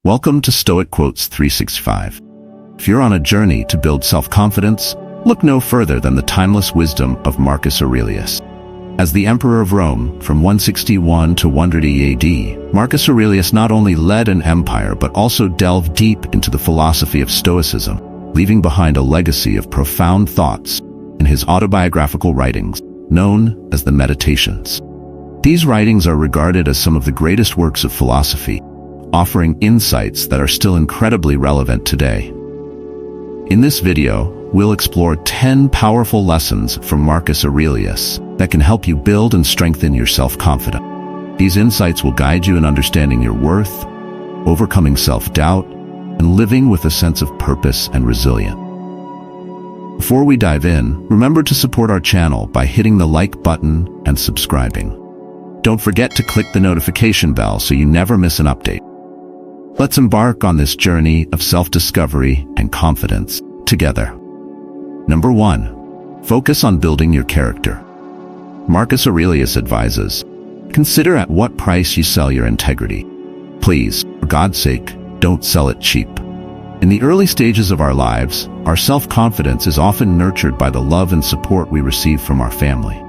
Welcome to Stoic Quotes 365. If you're on a journey to build self-confidence, look no further than the timeless wisdom of Marcus Aurelius. As the Emperor of Rome from 161 to 130 AD, Marcus Aurelius not only led an empire but also delved deep into the philosophy of Stoicism, leaving behind a legacy of profound thoughts in his autobiographical writings, known as the Meditations. These writings are regarded as some of the greatest works of philosophy, offering insights that are still incredibly relevant today. In this video, we'll explore 10 powerful lessons from Marcus Aurelius that can help you build and strengthen your self-confidence. These insights will guide you in understanding your worth, overcoming self-doubt, and living with a sense of purpose and resilience. Before we dive in, remember to support our channel by hitting the like button and subscribing. Don't forget to click the notification bell so you never miss an update. Let's embark on this journey of self-discovery and confidence together. Number 1. Focus on building your character. Marcus Aurelius advises, consider at what price you sell your integrity. Please, for God's sake, don't sell it cheap. In the early stages of our lives, our self-confidence is often nurtured by the love and support we receive from our family.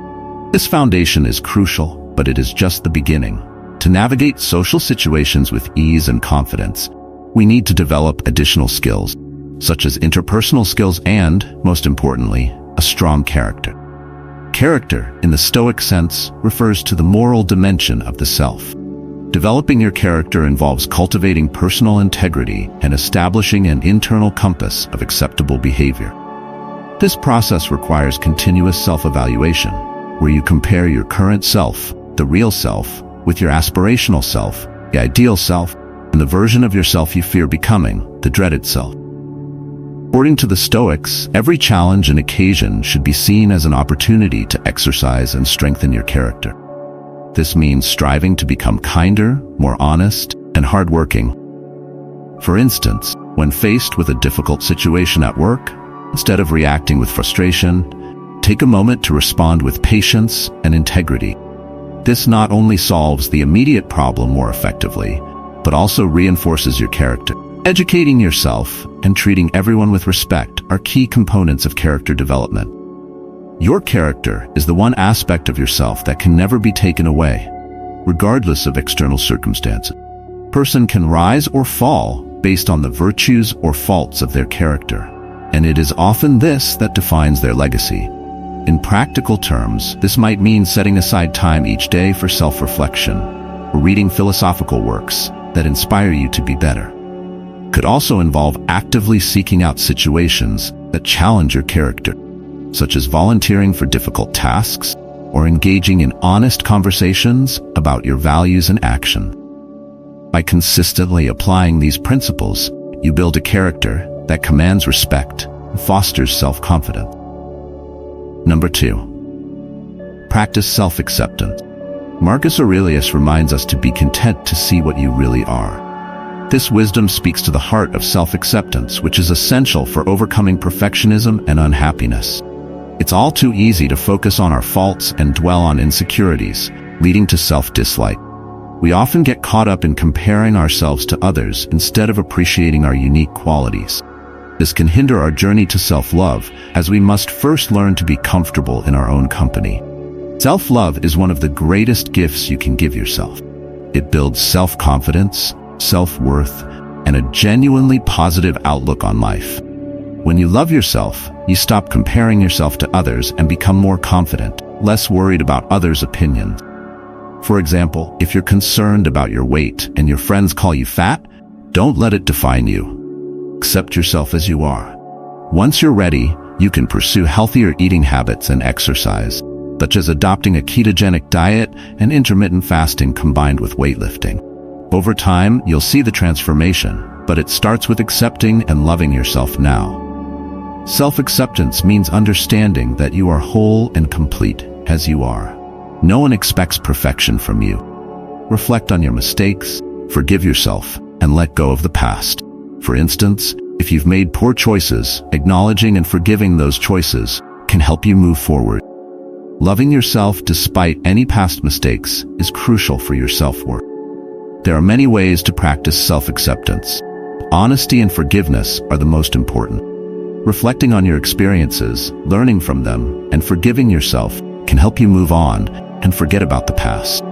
This foundation is crucial, but it is just the beginning. To navigate social situations with ease and confidence, we need to develop additional skills, such as interpersonal skills and, most importantly, a strong character. Character, in the Stoic sense, refers to the moral dimension of the self. Developing your character involves cultivating personal integrity and establishing an internal compass of acceptable behavior. This process requires continuous self-evaluation, where you compare your current self, the real self, with your aspirational self, the ideal self, and the version of yourself you fear becoming, the dreaded self. According to the Stoics, every challenge and occasion should be seen as an opportunity to exercise and strengthen your character. This means striving to become kinder, more honest, and hardworking. For instance, when faced with a difficult situation at work, instead of reacting with frustration, take a moment to respond with patience and integrity. This not only solves the immediate problem more effectively, but also reinforces your character. Educating yourself and treating everyone with respect are key components of character development. Your character is the one aspect of yourself that can never be taken away, regardless of external circumstances. A person can rise or fall based on the virtues or faults of their character, and it is often this that defines their legacy. In practical terms, this might mean setting aside time each day for self-reflection, or reading philosophical works that inspire you to be better. It could also involve actively seeking out situations that challenge your character, such as volunteering for difficult tasks or engaging in honest conversations about your values and action. By consistently applying these principles, you build a character that commands respect and fosters self-confidence. Number 2. Practice self-acceptance. Marcus Aurelius reminds us to be content to see what you really are. This wisdom speaks to the heart of self-acceptance, which is essential for overcoming perfectionism and unhappiness. It's all too easy to focus on our faults and dwell on insecurities, leading to self-dislike. We often get caught up in comparing ourselves to others instead of appreciating our unique qualities. This can hinder our journey to self-love, as we must first learn to be comfortable in our own company. Self-love is one of the greatest gifts you can give yourself. It builds self-confidence, self-worth, and a genuinely positive outlook on life. When you love yourself, you stop comparing yourself to others and become more confident, less worried about others' opinions. For example, if you're concerned about your weight and your friends call you fat, don't let it define you. Accept yourself as you are. Once you're ready, you can pursue healthier eating habits and exercise, such as adopting a ketogenic diet and intermittent fasting combined with weightlifting. Over time, you'll see the transformation, but it starts with accepting and loving yourself now. Self-acceptance means understanding that you are whole and complete as you are. No one expects perfection from you. Reflect on your mistakes, forgive yourself, and let go of the past. For instance, if you've made poor choices, acknowledging and forgiving those choices can help you move forward. Loving yourself despite any past mistakes is crucial for your self-worth. There are many ways to practice self-acceptance. Honesty and forgiveness are the most important. Reflecting on your experiences, learning from them, and forgiving yourself can help you move on and forget about the past.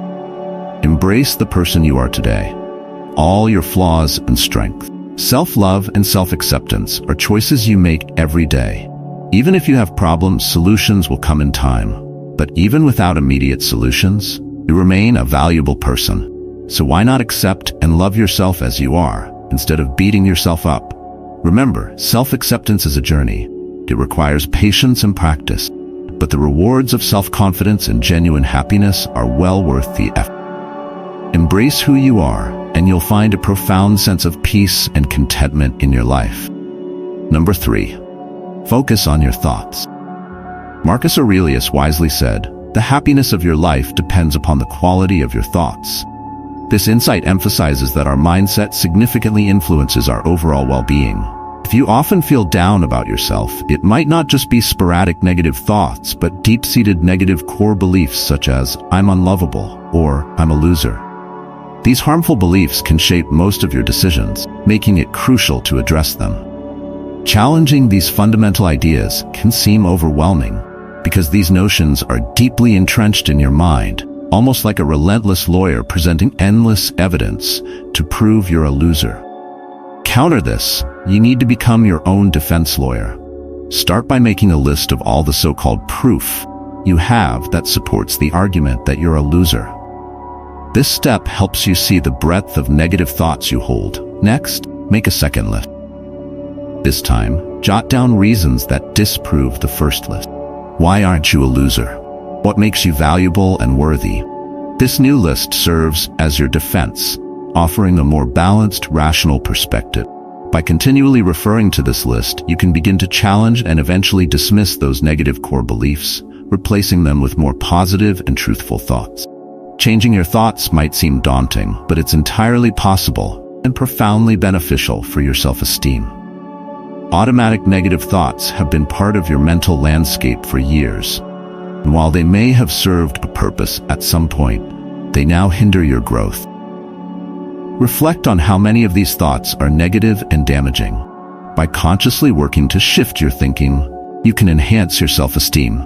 Embrace the person you are today, all your flaws and strengths. Self-love and self-acceptance are choices you make every day. Even if you have problems, solutions will come in time. But even without immediate solutions, you remain a valuable person. So why not accept and love yourself as you are, instead of beating yourself up? Remember, self-acceptance is a journey. It requires patience and practice. But the rewards of self-confidence and genuine happiness are well worth the effort. Embrace who you are, and you'll find a profound sense of peace and contentment in your life. Number 3. Focus on your thoughts. Marcus Aurelius wisely said, "The happiness of your life depends upon the quality of your thoughts." This insight emphasizes that our mindset significantly influences our overall well-being. If you often feel down about yourself, it might not just be sporadic negative thoughts, but deep-seated negative core beliefs such as, "I'm unlovable," or "I'm a loser." These harmful beliefs can shape most of your decisions, making it crucial to address them. Challenging these fundamental ideas can seem overwhelming because these notions are deeply entrenched in your mind, almost like a relentless lawyer presenting endless evidence to prove you're a loser. Counter this, you need to become your own defense lawyer. Start by making a list of all the so-called proof you have that supports the argument that you're a loser. This step helps you see the breadth of negative thoughts you hold. Next, make a second list. This time, jot down reasons that disprove the first list. Why aren't you a loser? What makes you valuable and worthy? This new list serves as your defense, offering a more balanced, rational perspective. By continually referring to this list, you can begin to challenge and eventually dismiss those negative core beliefs, replacing them with more positive and truthful thoughts. Changing your thoughts might seem daunting, but it's entirely possible and profoundly beneficial for your self-esteem. Automatic negative thoughts have been part of your mental landscape for years, and while they may have served a purpose at some point, they now hinder your growth. Reflect on how many of these thoughts are negative and damaging. By consciously working to shift your thinking, you can enhance your self-esteem.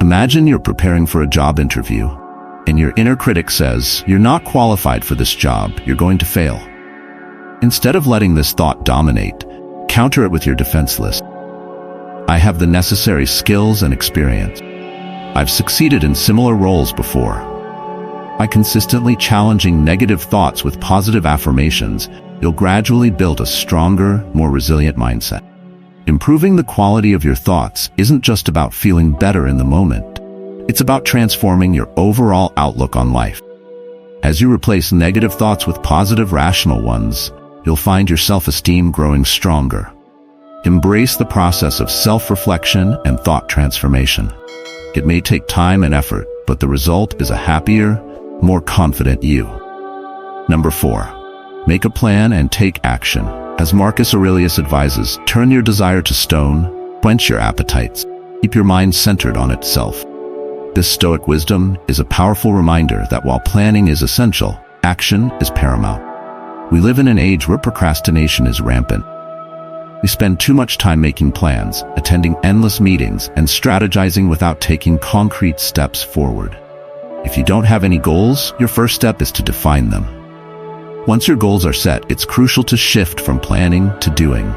Imagine you're preparing for a job interview, and your inner critic says, "You're not qualified for this job, you're going to fail." Instead of letting this thought dominate, counter it with your defense list. I have the necessary skills and experience. I've succeeded in similar roles before. By consistently challenging negative thoughts with positive affirmations, you'll gradually build a stronger, more resilient mindset. Improving the quality of your thoughts isn't just about feeling better in the moment. It's about transforming your overall outlook on life. As you replace negative thoughts with positive, rational ones, you'll find your self-esteem growing stronger. Embrace the process of self-reflection and thought transformation. It may take time and effort, but the result is a happier, more confident you. Number 4. Make a plan and take action. As Marcus Aurelius advises, turn your desire to stone, quench your appetites, keep your mind centered on itself. This Stoic wisdom is a powerful reminder that while planning is essential, action is paramount. We live in an age where procrastination is rampant. We spend too much time making plans, attending endless meetings, and strategizing without taking concrete steps forward. If you don't have any goals, your first step is to define them. Once your goals are set, it's crucial to shift from planning to doing.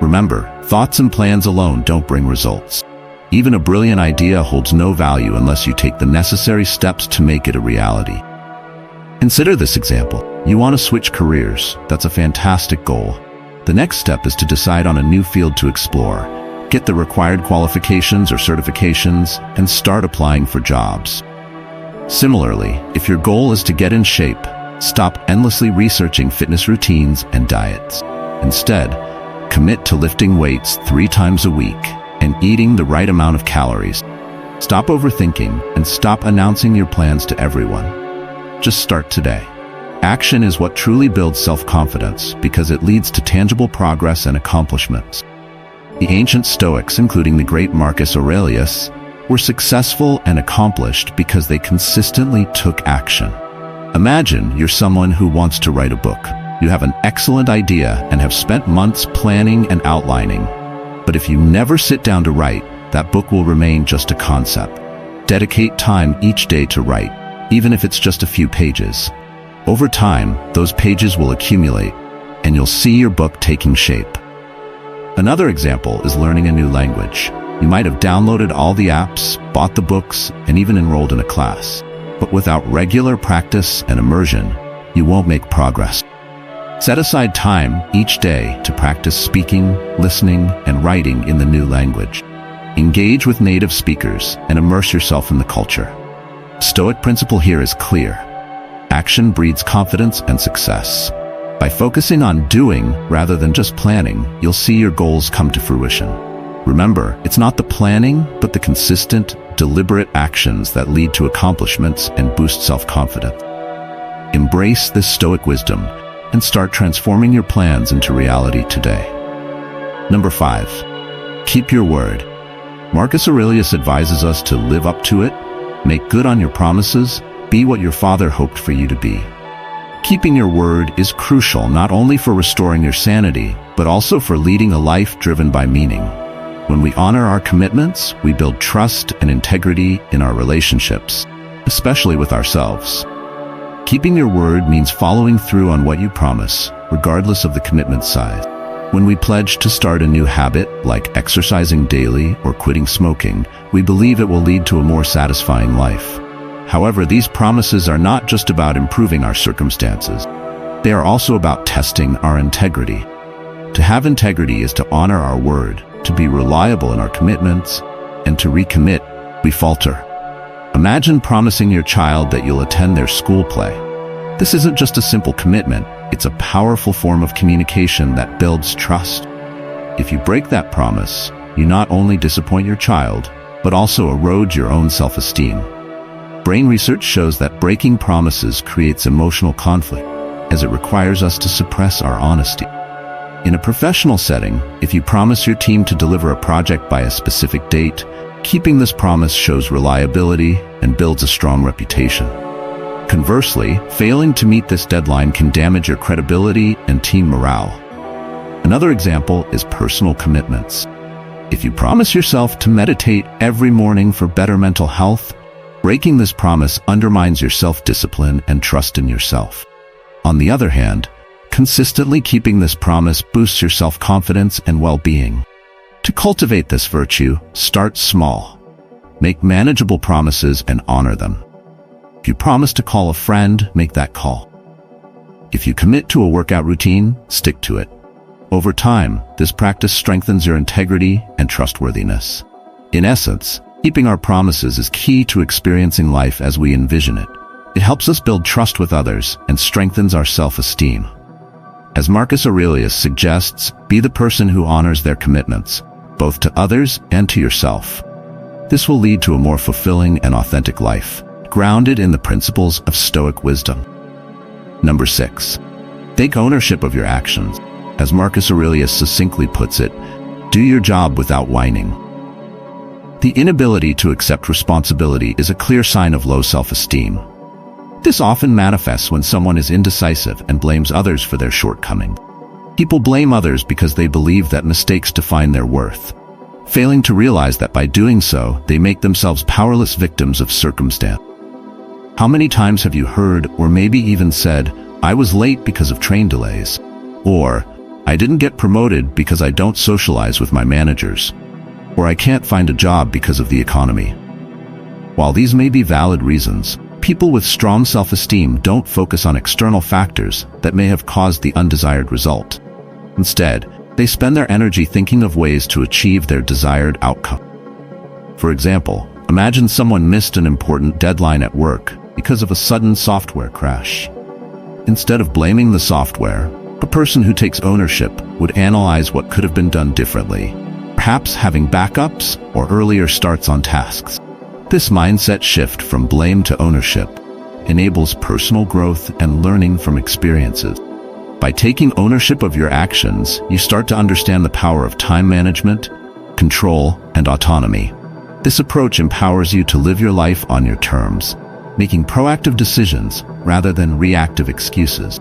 Remember, thoughts and plans alone don't bring results. Even a brilliant idea holds no value unless you take the necessary steps to make it a reality. Consider this example. You want to switch careers. That's a fantastic goal. The next step is to decide on a new field to explore, get the required qualifications or certifications, and start applying for jobs. Similarly, if your goal is to get in shape, stop endlessly researching fitness routines and diets. Instead, commit to lifting weights 3 times a week and eating the right amount of calories. Stop overthinking and stop announcing your plans to everyone. Just start today. Action is what truly builds self-confidence because it leads to tangible progress and accomplishments. The ancient Stoics, including the great Marcus Aurelius, were successful and accomplished because they consistently took action. Imagine you're someone who wants to write a book. You have an excellent idea and have spent months planning and outlining. But if you never sit down to write, that book will remain just a concept. Dedicate time each day to write, even if it's just a few pages. Over time, those pages will accumulate, and you'll see your book taking shape. Another example is learning a new language. You might have downloaded all the apps, bought the books, and even enrolled in a class. But without regular practice and immersion, you won't make progress. Set aside time each day to practice speaking, listening, and writing in the new language. Engage with native speakers and immerse yourself in the culture. Stoic principle here is clear. Action breeds confidence and success. By focusing on doing rather than just planning, you'll see your goals come to fruition. Remember, it's not the planning, but the consistent, deliberate actions that lead to accomplishments and boost self-confidence. Embrace this Stoic wisdom and start transforming your plans into reality today. Number 5. Keep your word. Marcus Aurelius advises us to live up to it, make good on your promises, be what your father hoped for you to be. Keeping your word is crucial not only for restoring your sanity, but also for leading a life driven by meaning. When we honor our commitments, we build trust and integrity in our relationships, especially with ourselves. Keeping your word means following through on what you promise, regardless of the commitment size. When we pledge to start a new habit, like exercising daily or quitting smoking, we believe it will lead to a more satisfying life. However, these promises are not just about improving our circumstances. They are also about testing our integrity. To have integrity is to honor our word, to be reliable in our commitments, and to recommit, we falter. Imagine promising your child that you'll attend their school play. This isn't just a simple commitment, it's a powerful form of communication that builds trust. If you break that promise, you not only disappoint your child, but also erode your own self-esteem. Brain research shows that breaking promises creates emotional conflict, as it requires us to suppress our honesty. In a professional setting, if you promise your team to deliver a project by a specific date, keeping this promise shows reliability and builds a strong reputation. Conversely, failing to meet this deadline can damage your credibility and team morale. Another example is personal commitments. If you promise yourself to meditate every morning for better mental health, breaking this promise undermines your self-discipline and trust in yourself. On the other hand, consistently keeping this promise boosts your self-confidence and well-being. To cultivate this virtue, start small. Make manageable promises and honor them. If you promise to call a friend, make that call. If you commit to a workout routine, stick to it. Over time, this practice strengthens your integrity and trustworthiness. In essence, keeping our promises is key to experiencing life as we envision it. It helps us build trust with others and strengthens our self-esteem. As Marcus Aurelius suggests, be the person who honors their commitments, both to others and to yourself. This will lead to a more fulfilling and authentic life, grounded in the principles of Stoic wisdom. Number 6. Take ownership of your actions. As Marcus Aurelius succinctly puts it, do your job without whining. The inability to accept responsibility is a clear sign of low self-esteem. This often manifests when someone is indecisive and blames others for their shortcomings. People blame others because they believe that mistakes define their worth, failing to realize that by doing so, they make themselves powerless victims of circumstance. How many times have you heard or maybe even said, "I was late because of train delays," or "I didn't get promoted because I don't socialize with my managers," or "I can't find a job because of the economy"? While these may be valid reasons, people with strong self-esteem don't focus on external factors that may have caused the undesired result. Instead, they spend their energy thinking of ways to achieve their desired outcome. For example, imagine someone missed an important deadline at work because of a sudden software crash. Instead of blaming the software, a person who takes ownership would analyze what could have been done differently, perhaps having backups or earlier starts on tasks. This mindset shift from blame to ownership enables personal growth and learning from experiences. By taking ownership of your actions, you start to understand the power of time management, control, and autonomy. This approach empowers you to live your life on your terms, making proactive decisions rather than reactive excuses.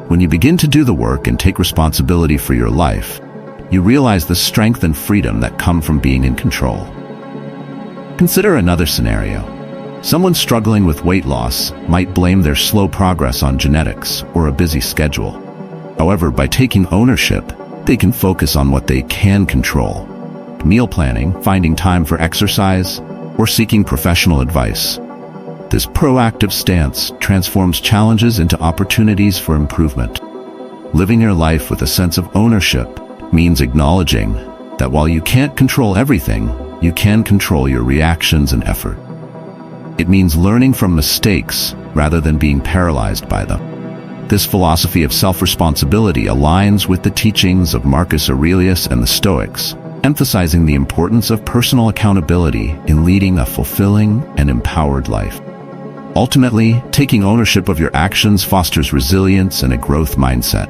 When you begin to do the work and take responsibility for your life, you realize the strength and freedom that come from being in control. Consider another scenario. Someone struggling with weight loss might blame their slow progress on genetics or a busy schedule. However, by taking ownership, they can focus on what they can control: meal planning, finding time for exercise, or seeking professional advice. This proactive stance transforms challenges into opportunities for improvement. Living your life with a sense of ownership means acknowledging that while you can't control everything, you can control your reactions and effort. It means learning from mistakes rather than being paralyzed by them. This philosophy of self-responsibility aligns with the teachings of Marcus Aurelius and the Stoics, emphasizing the importance of personal accountability in leading a fulfilling and empowered life. Ultimately, taking ownership of your actions fosters resilience and a growth mindset.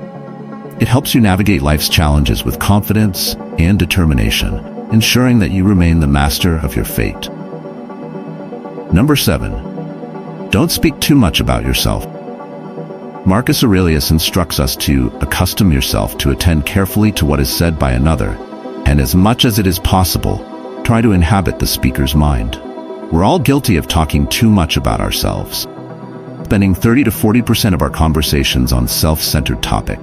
It helps you navigate life's challenges with confidence and determination, ensuring that you remain the master of your fate. Number 7. Don't speak too much about yourself. Marcus Aurelius instructs us to accustom yourself to attend carefully to what is said by another, and as much as it is possible, try to inhabit the speaker's mind. We're all guilty of talking too much about ourselves, spending 30 to 40% of our conversations on self-centered topics.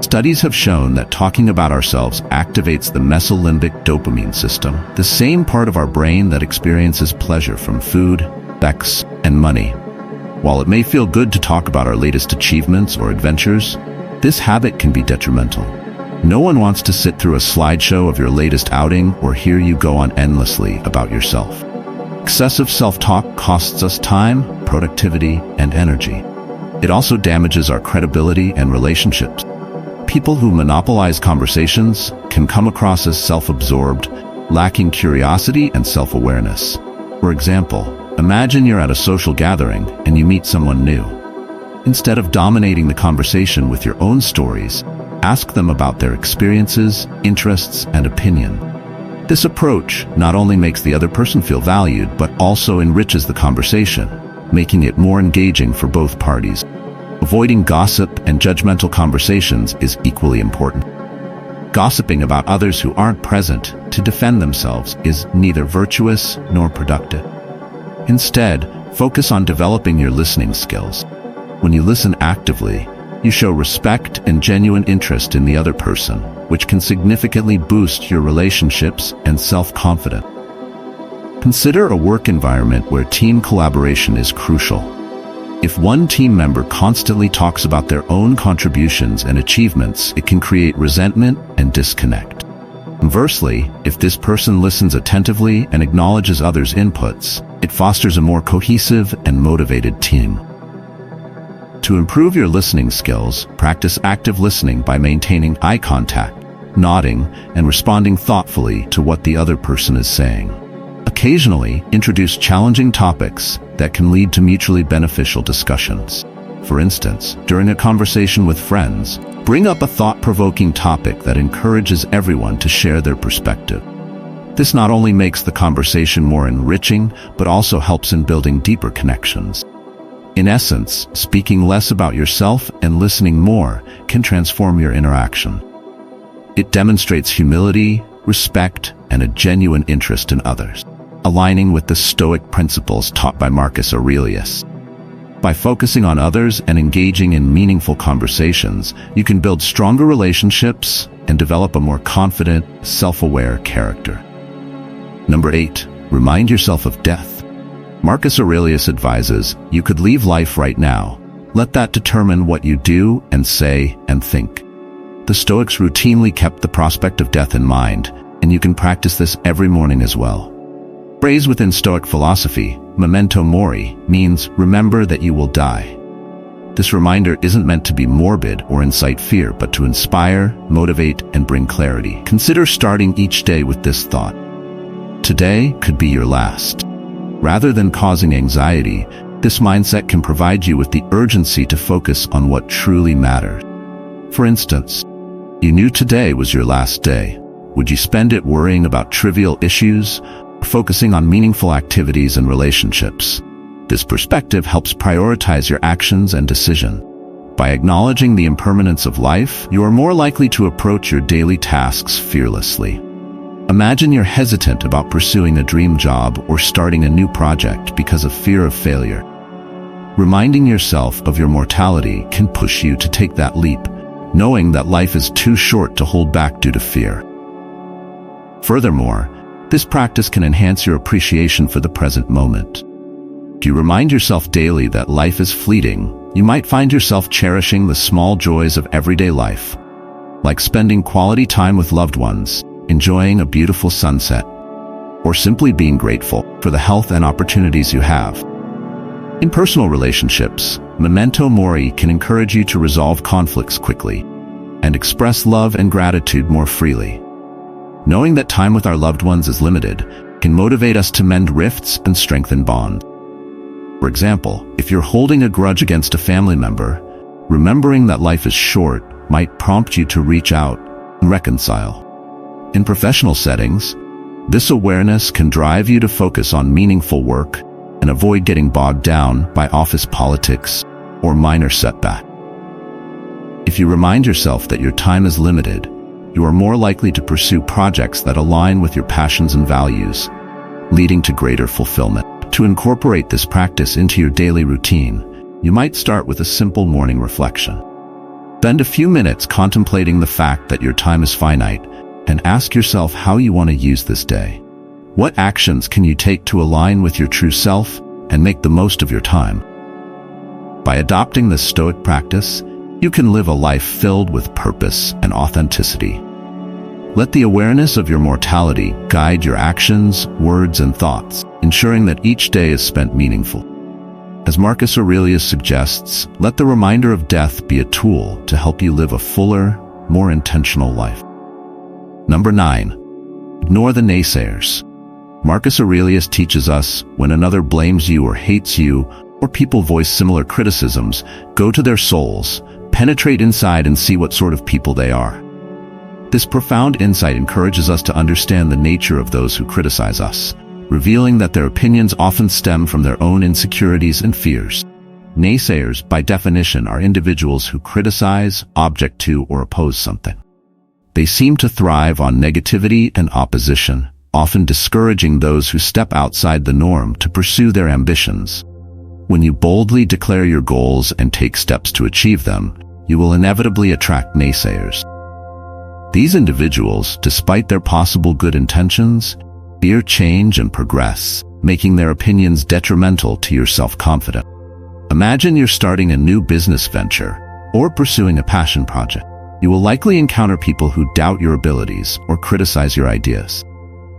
Studies have shown that talking about ourselves activates the mesolimbic dopamine system, the same part of our brain that experiences pleasure from food, sex, and money. While it may feel good to talk about our latest achievements or adventures, this habit can be detrimental. No one wants to sit through a slideshow of your latest outing or hear you go on endlessly about yourself. Excessive self-talk costs us time, productivity, and energy. It also damages our credibility and relationships. People who monopolize conversations can come across as self-absorbed, lacking curiosity and self-awareness. For example, imagine you're at a social gathering and you meet someone new. Instead of dominating the conversation with your own stories, ask them about their experiences, interests, and opinion. This approach not only makes the other person feel valued, but also enriches the conversation, making it more engaging for both parties. Avoiding gossip and judgmental conversations is equally important. Gossiping about others who aren't present to defend themselves is neither virtuous nor productive. Instead, focus on developing your listening skills. When you listen actively, you show respect and genuine interest in the other person, which can significantly boost your relationships and self-confidence. Consider a work environment where team collaboration is crucial. If one team member constantly talks about their own contributions and achievements, it can create resentment and disconnect. Conversely, if this person listens attentively and acknowledges others' inputs, it fosters a more cohesive and motivated team. To improve your listening skills, practice active listening by maintaining eye contact, nodding, and responding thoughtfully to what the other person is saying. Occasionally, introduce challenging topics that can lead to mutually beneficial discussions. For instance, during a conversation with friends, bring up a thought-provoking topic that encourages everyone to share their perspective. This not only makes the conversation more enriching, but also helps in building deeper connections. In essence, speaking less about yourself and listening more can transform your interaction. It demonstrates humility, respect, and a genuine interest in others, aligning with the Stoic principles taught by Marcus Aurelius. By focusing on others and engaging in meaningful conversations, you can build stronger relationships and develop a more confident, self-aware character. Number 8. Remind yourself of death. Marcus Aurelius advises, you could leave life right now. Let that determine what you do and say and think. The Stoics routinely kept the prospect of death in mind, and you can practice this every morning as well. Phrase within Stoic philosophy, memento mori, means remember that you will die. This reminder isn't meant to be morbid or incite fear, but to inspire, motivate, and bring clarity. Consider starting each day with this thought. Today could be your last. Rather than causing anxiety, this mindset can provide you with the urgency to focus on what truly matters. For instance, you knew today was your last day. Would you spend it worrying about trivial issues, or focusing on meaningful activities and relationships? This perspective helps prioritize your actions and decisions. By acknowledging the impermanence of life, you are more likely to approach your daily tasks fearlessly. Imagine you're hesitant about pursuing a dream job or starting a new project because of fear of failure. Reminding yourself of your mortality can push you to take that leap, knowing that life is too short to hold back due to fear. Furthermore, this practice can enhance your appreciation for the present moment. If you remind yourself daily that life is fleeting, you might find yourself cherishing the small joys of everyday life, like spending quality time with loved ones, enjoying a beautiful sunset, or simply being grateful for the health and opportunities you have. In personal relationships, memento mori can encourage you to resolve conflicts quickly and express love and gratitude more freely. Knowing that time with our loved ones is limited can motivate us to mend rifts and strengthen bonds. For example, if you're holding a grudge against a family member, remembering that life is short might prompt you to reach out and reconcile. In professional settings, this awareness can drive you to focus on meaningful work and avoid getting bogged down by office politics or minor setbacks. If you remind yourself that your time is limited, you are more likely to pursue projects that align with your passions and values, leading to greater fulfillment. To incorporate this practice into your daily routine, you might start with a simple morning reflection. Spend a few minutes contemplating the fact that your time is finite and ask yourself how you want to use this day. What actions can you take to align with your true self and make the most of your time? By adopting this Stoic practice, you can live a life filled with purpose and authenticity. Let the awareness of your mortality guide your actions, words, and thoughts, ensuring that each day is spent meaningful. As Marcus Aurelius suggests, let the reminder of death be a tool to help you live a fuller, more intentional life. Number 9. Ignore the naysayers. Marcus Aurelius teaches us when another blames you or hates you, or people voice similar criticisms, go to their souls, penetrate inside and see what sort of people they are. This profound insight encourages us to understand the nature of those who criticize us, revealing that their opinions often stem from their own insecurities and fears. Naysayers, by definition, are individuals who criticize, object to, or oppose something. They seem to thrive on negativity and opposition, often discouraging those who step outside the norm to pursue their ambitions. When you boldly declare your goals and take steps to achieve them, you will inevitably attract naysayers. These individuals, despite their possible good intentions, fear change and progress, making their opinions detrimental to your self-confidence. Imagine you're starting a new business venture or pursuing a passion project. You will likely encounter people who doubt your abilities or criticize your ideas.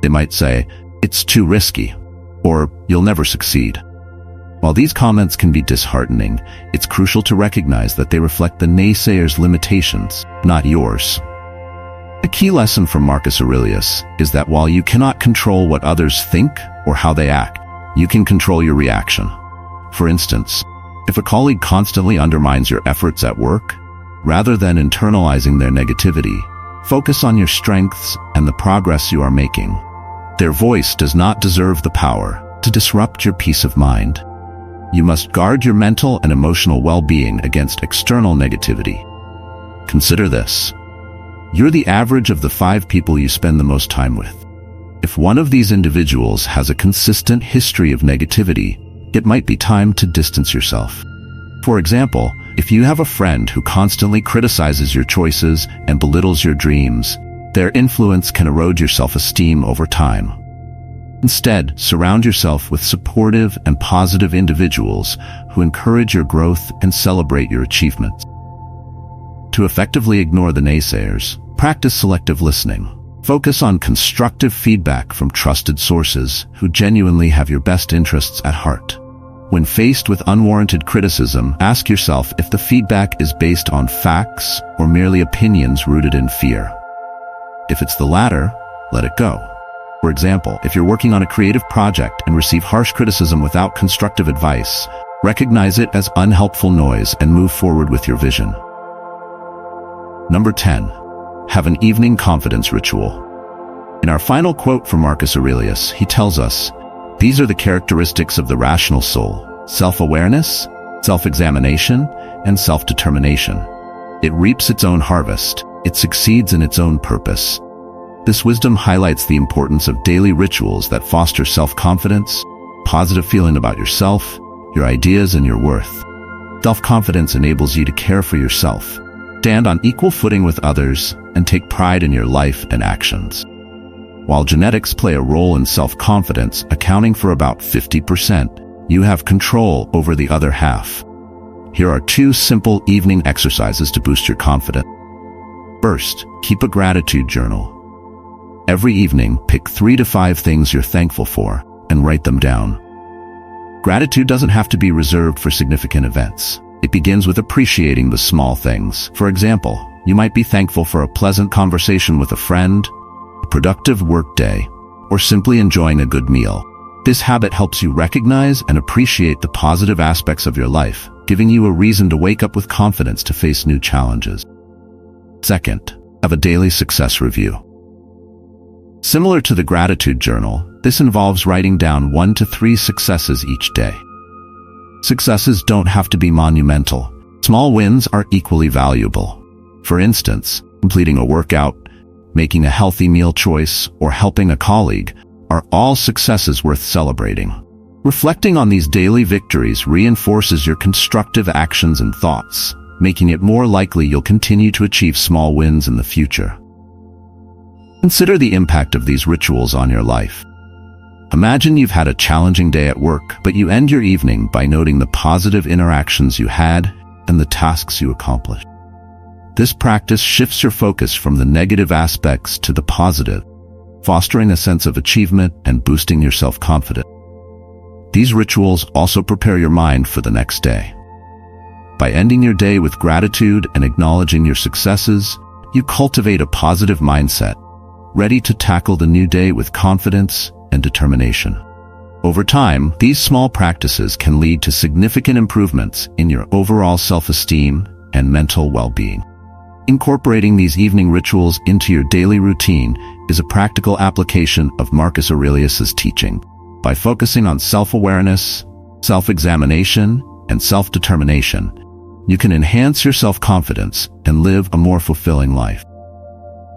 They might say, "It's too risky," or "You'll never succeed." While these comments can be disheartening, it's crucial to recognize that they reflect the naysayers' limitations, not yours. A key lesson from Marcus Aurelius is that while you cannot control what others think or how they act, you can control your reaction. For instance, if a colleague constantly undermines your efforts at work, rather than internalizing their negativity, focus on your strengths and the progress you are making. Their voice does not deserve the power to disrupt your peace of mind. You must guard your mental and emotional well-being against external negativity. Consider this. You're the average of the 5 people you spend the most time with. If one of these individuals has a consistent history of negativity, it might be time to distance yourself. For example, if you have a friend who constantly criticizes your choices and belittles your dreams, their influence can erode your self-esteem over time. Instead, surround yourself with supportive and positive individuals who encourage your growth and celebrate your achievements. To effectively ignore the naysayers, practice selective listening. Focus on constructive feedback from trusted sources who genuinely have your best interests at heart. When faced with unwarranted criticism, ask yourself if the feedback is based on facts or merely opinions rooted in fear. If it's the latter, let it go. For example, if you're working on a creative project and receive harsh criticism without constructive advice, recognize it as unhelpful noise and move forward with your vision. Number 10. Have an evening confidence ritual. In our final quote from Marcus Aurelius, he tells us, "These are the characteristics of the rational soul: self-awareness, self-examination, and self-determination. It reaps its own harvest. It succeeds in its own purpose. This wisdom highlights the importance of daily rituals that foster self-confidence, positive feeling about yourself, your ideas, and your worth. Self-confidence enables you to care for yourself, stand on equal footing with others, and take pride in your life and actions. While genetics play a role in self-confidence, accounting for about 50%, you have control over the other half. Here are 2 simple evening exercises to boost your confidence. First, keep a gratitude journal. Every evening, pick 3 to 5 things you're thankful for and write them down. Gratitude doesn't have to be reserved for significant events. It begins with appreciating the small things. For example, you might be thankful for a pleasant conversation with a friend, a productive work day, or simply enjoying a good meal. This habit helps you recognize and appreciate the positive aspects of your life, giving you a reason to wake up with confidence to face new challenges. Second, have a daily success review. Similar to the gratitude journal, this involves writing down 1 to 3 successes each day. Successes don't have to be monumental. Small wins are equally valuable. For instance, completing a workout, making a healthy meal choice, or helping a colleague are all successes worth celebrating. Reflecting on these daily victories reinforces your constructive actions and thoughts, making it more likely you'll continue to achieve small wins in the future. Consider the impact of these rituals on your life. Imagine you've had a challenging day at work, but you end your evening by noting the positive interactions you had and the tasks you accomplished. This practice shifts your focus from the negative aspects to the positive, fostering a sense of achievement and boosting your self-confidence. These rituals also prepare your mind for the next day. By ending your day with gratitude and acknowledging your successes, you cultivate a positive mindset, ready to tackle the new day with confidence and determination. Over time, these small practices can lead to significant improvements in your overall self-esteem and mental well-being. Incorporating these evening rituals into your daily routine is a practical application of Marcus Aurelius's teaching. By focusing on self-awareness, self-examination, and self-determination, you can enhance your self-confidence and live a more fulfilling life.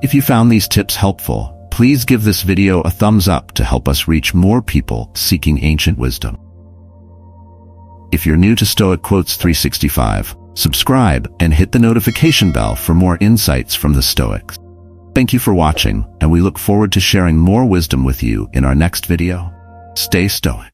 If you found these tips helpful, please give this video a thumbs up to help us reach more people seeking ancient wisdom. If you're new to Stoic Quotes 365, subscribe and hit the notification bell for more insights from the Stoics. Thank you for watching, and we look forward to sharing more wisdom with you in our next video. Stay Stoic.